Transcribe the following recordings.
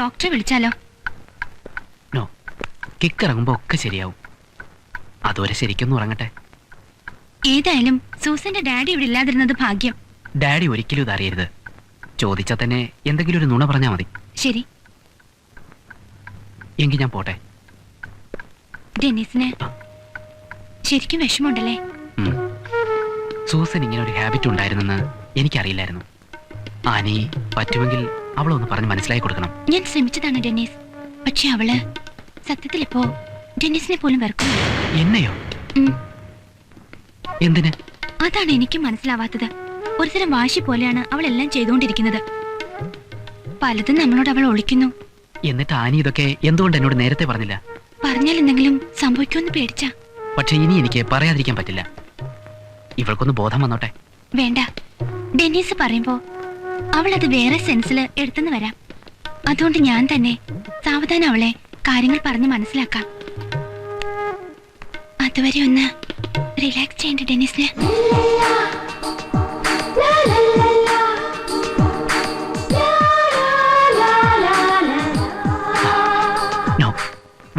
ഡോക്ടറെ വിളിച്ചാലോ? No, kick ഇറങ്ങുമ്പോ ഒക്കെ ശരിയാവും. അതുവരെ ശരിക്കൊന്നും ഉറങ്ങട്ടെ. ഏതായാലും സൂസന്റെ ഡാഡി ഇവിടെ ഇല്ലാതിരുന്നത് ഭാഗ്യം. ഡാഡി ഒരിക്കലും ഇതറിയരുത്. ചോദിച്ചാൽ തന്നെ എന്തെങ്കിലും ഒരു നുണ പറഞ്ഞാൽ മതി. ശരി, എങ്കിൽ ഞാൻ പോട്ടെ. ഡെന്നീസിന് ശരിക്കും വിഷമമുണ്ടല്ലേ? സൂസൻ ഇങ്ങനെ ഒരു ഹാബിറ്റ് ഉണ്ടായിരുന്നെന്ന് എനിക്കറിയില്ലായിരുന്നു. ആനി പറ്റുമെങ്കിൽ അവളൊന്ന് പറഞ്ഞ് മനസ്സിലാക്കി കൊടുക്കണം. ഞാൻ ശ്രമിച്ചതാണ് ഡെന്നീസ്. പക്ഷെ അവള് സത്യത്തിൽ ഇപ്പോ ഡെന്നീസിനെ പോലും വെറുക്കുന്നു. എന്നെയോ? എന്തിന്? അതാണ് എനിക്കും മനസ്സിലാവാത്തത്. ഒരുതരം വാശി പോലെയാണ് അവൾ എല്ലാം ചെയ്തുകൊണ്ടിരിക്കുന്നത്. പലതും നമ്മളോട് അവൾ ഒളിക്കുന്നു. എന്നിട്ട് ആനി ഇതൊക്കെ എന്തുകൊണ്ട് എന്നോട് നേരത്തെ പറഞ്ഞില്ല? പറഞ്ഞാൽ എന്തെങ്കിലും സംഭവിക്കുമെന്ന് പേടിച്ചാ. പക്ഷെ ഇനി എനിക്ക് പറയാതിരിക്കാൻ പറ്റില്ല. ഇവൾക്കൊന്ന് ബോധം വന്നോട്ടെ. വേണ്ട, ഡെന്നീസ് പറയുമ്പോ അവൾ അത് വേറെ സെൻസിൽ എടുത്തെന്ന് വരാം. അതുകൊണ്ട് ഞാൻ തന്നെ സാവധാനം അവളെ കാര്യങ്ങൾ പറഞ്ഞ് മനസ്സിലാക്കാം. അതുവരെ ഒന്ന് റിലാക്സ് ചെയ്യേണ്ട ഡെന്നീസിന്.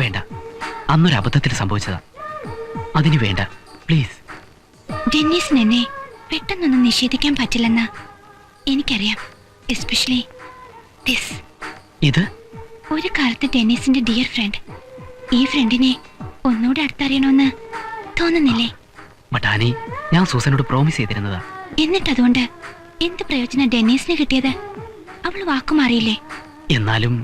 വേണ്ട, അന്നൊരു അബദ്ധത്തിൽ സംഭവിച്ചതാ. അതിന് വേണ്ട, പ്ലീസ്. ഡെന്നീസിന് എന്നെ പെട്ടെന്നൊന്നും നിഷേധിക്കാൻ പറ്റില്ലെന്ന് എനിക്കറിയാം. Especially this. ഇത് ഒരു കാലത്ത് ഡെന്നീസിന്റെ ഡിയർ ഫ്രണ്ട്. ഈ ഫ്രണ്ടിനെ ഒന്നുകൂടെ അടുത്തറിയണമെന്ന് തോന്നുന്നില്ലേ? ബട്ടാനി, ഞാൻ സൂസനോട് പ്രോമിസ് ചെയ്തിരുന്നതാ. എന്നിട്ട് അതുകൊണ്ട് എന്ത് പ്രയോജനം ഡെന്നീസിന് കിട്ടിയത്? അവൾ വാക്കുമാറിയില്ലേ? എന്നാലും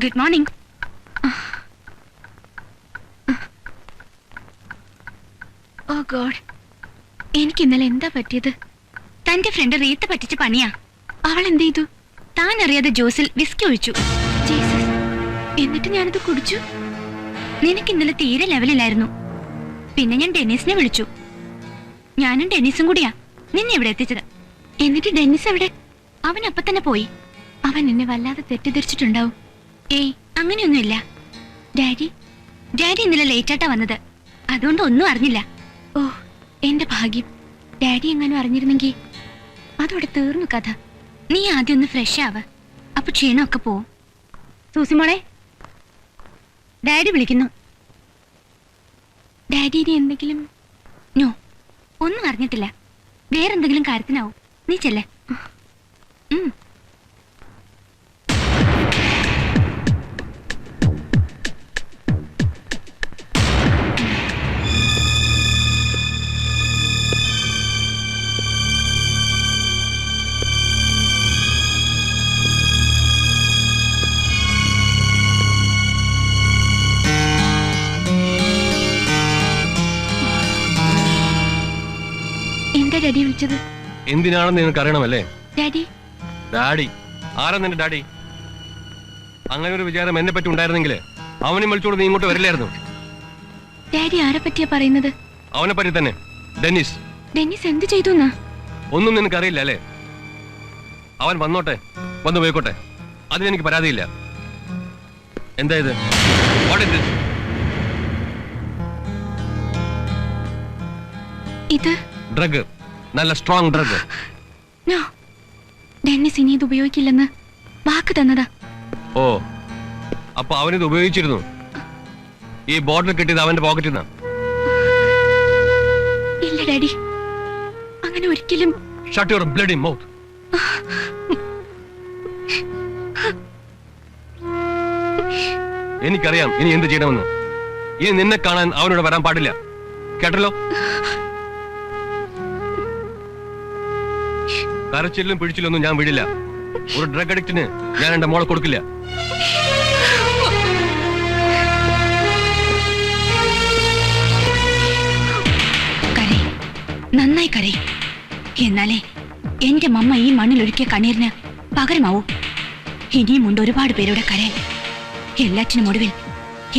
ഗുഡ് മോർണിംഗ്. ഓ ഗോഡ്, എനിക്ക് ഇന്നലെ എന്താ പറ്റിയത്? തന്റെ ഫ്രണ്ട് റീത്ത് പറ്റിച്ച് പണിയാ. അവൾ എന്ത് ചെയ്തു? താൻ അറിയാതെ ജ്യൂസിൽ വിസ്കി ഒഴിച്ചു. ജീസസ്, എന്നിട്ട് ഞാനത് കുടിച്ചു. നിനക്ക് ഇന്നലെ തീരെ ലെവലില്ലായിരുന്നു. പിന്നെ ഞാൻ ഡെന്നീസിനെ വിളിച്ചു. ഞാനും ഡെന്നീസും കൂടിയാ നിന്നെ ഇവിടെ എത്തിച്ചത്. എന്നിട്ട് ഡെന്നീസ് എവിടെ? അവൻ അപ്പൊ തന്നെ പോയി. അവൻ എന്നെ വല്ലാതെ തെറ്റിദ്ധരിച്ചിട്ടുണ്ടാവും. ഏയ്, അങ്ങനെയൊന്നുമില്ല. ഡാഡി ഇന്നലെ ലേറ്റായിട്ടാ വന്നത്. അതുകൊണ്ട് ഒന്നും അറിഞ്ഞില്ല. ഓ, എന്റെ ഭാഗ്യം. ഡാഡി എങ്ങാനും അറിഞ്ഞിരുന്നെങ്കിൽ അതോടെ തീർന്നു കഥ. നീ ആദ്യം ഒന്ന് ഫ്രഷ് ആവ്, അപ്പൊ ക്ഷീണമൊക്കെ പോവും. സൂസിമോളെ, ഡാഡി വിളിക്കുന്നു. ഡാഡി ഇനി എന്തെങ്കിലും? നോ, ഒന്നും അറിഞ്ഞിട്ടില്ല. വേറെന്തെങ്കിലും കാര്യത്തിനാവും. നീ ചെല്ലേ. ഡാഡി വിളിച്ചത് എന്തിനാണെന്ന് നിനക്ക് അറിയണമല്ലേ? ഡാഡി. ഡാഡി ആരാ നിന്റെ ഡാഡി? അങ്ങനെ ഒരു വിചാരം എന്നെ പറ്റി ഉണ്ടായിരുന്നെങ്കിൽ അവനെ വിളിച്ചോട് നീ ഇങ്ങോട്ട് വരില്ലായിരുന്നു. ഡാഡി ആരെ പറ്റിയാ പറയുന്നത്? അവനെ പറ്റി തന്നെ. ഡെന്നിസ്. ഡെന്നിസ് എന്ത് ചെയ്തു? ഒന്നും നിനക്ക് അറിയില്ല അല്ലേ? അവൻ വന്നോട്ടെ, വന്നു പോയിക്കോട്ടെ, അതിനെനിക്ക് പരാതിയില്ല. എന്താ ഇത്? ഇത് ഡ്രഗ്, നല്ല സ്ട്രോങ് ഡ്രഗ്. നോ, ഡെന്നിസ് ഇനി ഇത് ഉപയോഗിക്കില്ലെന്ന് വാക്ക് തന്നതാ. ഓ, അപ്പൊ അവനിത് ഉപയോഗിച്ചിരുന്നു. ഈ ബോട്ടിൽ കിട്ടിയത് അവന്റെ പോക്കറ്റിൽ നിന്നാ? ഇല്ല ഡാഡി, അങ്ങനെ ഒരിക്കലും. Shut your bloody mouth. എനിക്കറിയാം ഇനി എന്ത് ചെയ്യണമെന്ന്. ഇനി നിന്നെ കാണാൻ അവനോട് വരാൻ പാടില്ല, കേട്ടല്ലോ? കരച്ചിലും പിടിച്ചിലൊന്നും ഞാൻ വിടില്ല. ഒരു ഡ്രഗ് അഡിക്റ്റിന് ഞാൻ എന്റെ മോളെ കൊടുക്കില്ല. കരയ്, നന്നായി കരയ്. എന്നാലേ എന്റെ മമ്മ ഈ മണ്ണിലൊഴുക്കിയ കണ്ണീരിന് പകരമാവൂ. ഇനിയുമുണ്ട് ഒരുപാട് പേരുടെ കരയാൻ. എല്ലാറ്റിനും ഒടുവിൽ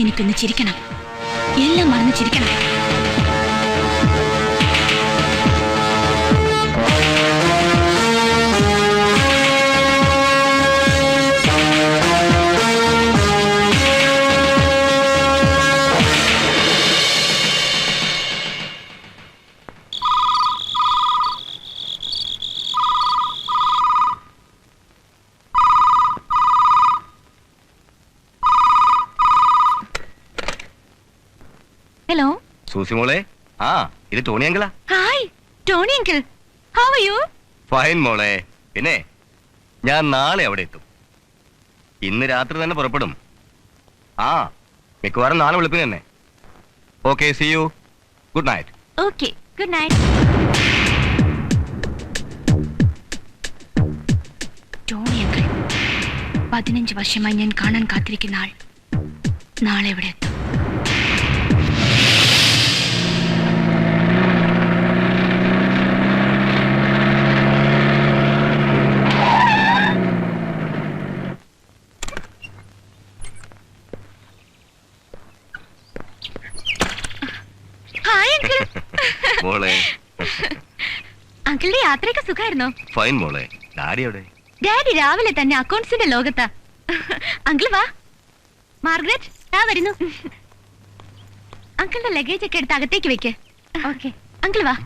എനിക്കൊന്ന് ചിരിക്കണം, എല്ലാം മറന്ന് ചിരിക്കണം. ഹലോ സൂസി മോളെ. ആ, ഇത് ടോണി അങ്കിളാ. Hi Tony uncle, how are you? Fine മോളെ. പിന്നെ ഞാൻ നാളെ അവിടെ എത്തും. ഇന്ന് രാത്രി തന്നെ പുറപ്പെടും. ആ, മിക്കവാറും നാളെ വെളുപ്പിന് തന്നെ. Okay, see you. Good night. Okay, good night. Tony uncle, 15 വർഷമായി ഞാൻ കാണാൻ കാത്തിരിക്കുന്ന ആൾ നാളെ ഇവിടെ എത്തും. Hi uncle. മോളെ. അങ്കിളുടെ യാത്രയൊക്കെ സുഖമായിരുന്നോ? ഫൈൻ മോളെ. ഡാഡി എവിടെ? ഡാഡി രാവിലെ തന്നെ അക്കൗണ്ട്സിന്റെ ലോകത്താ. അങ്കിൾ വാ. മാർഗ്രറ്റ്, ഞാൻ വരുന്നു. അങ്കിളുടെ ലഗേജ് ഒക്കെ എടുത്ത് അകത്തേക്ക് വെക്ക്. ഓക്കെ അങ്കിൾ വാ.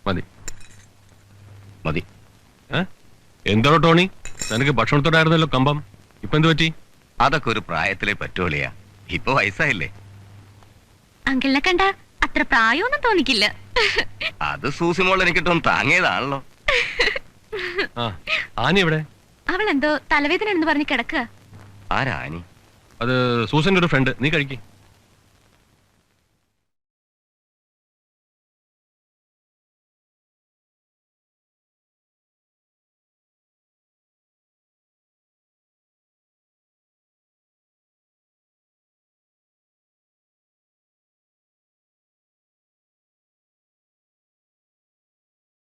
മതി മതി. എന്തോ ടോണി, നിനക്ക് ഭക്ഷണത്തോടായിരുന്നല്ലോ കമ്പം, ഇപ്പൊ എന്ത് പറ്റി? അതൊക്കെ ഒരു പ്രായത്തിലേ പറ്റുള്ളിയാ. ഇപ്പൊ വയസ്സായില്ലേ. അങ്കിളിനെ കണ്ട അത്ര പ്രായമൊന്നും തോന്നിക്കില്ല. അത് സൂസി മോൾ എനിക്കിട്ടും താങ്ങിയതാണല്ലോ. ആ, ആനി എവിടെ? അവൾ എന്തോ തലവേദന എന്ന് പറഞ്ഞ് കിടക്കുക. ആരാ ആനി? അത് സൂസന്റെ ഒരു ഫ്രണ്ട്. നീ കഴിക്കേ.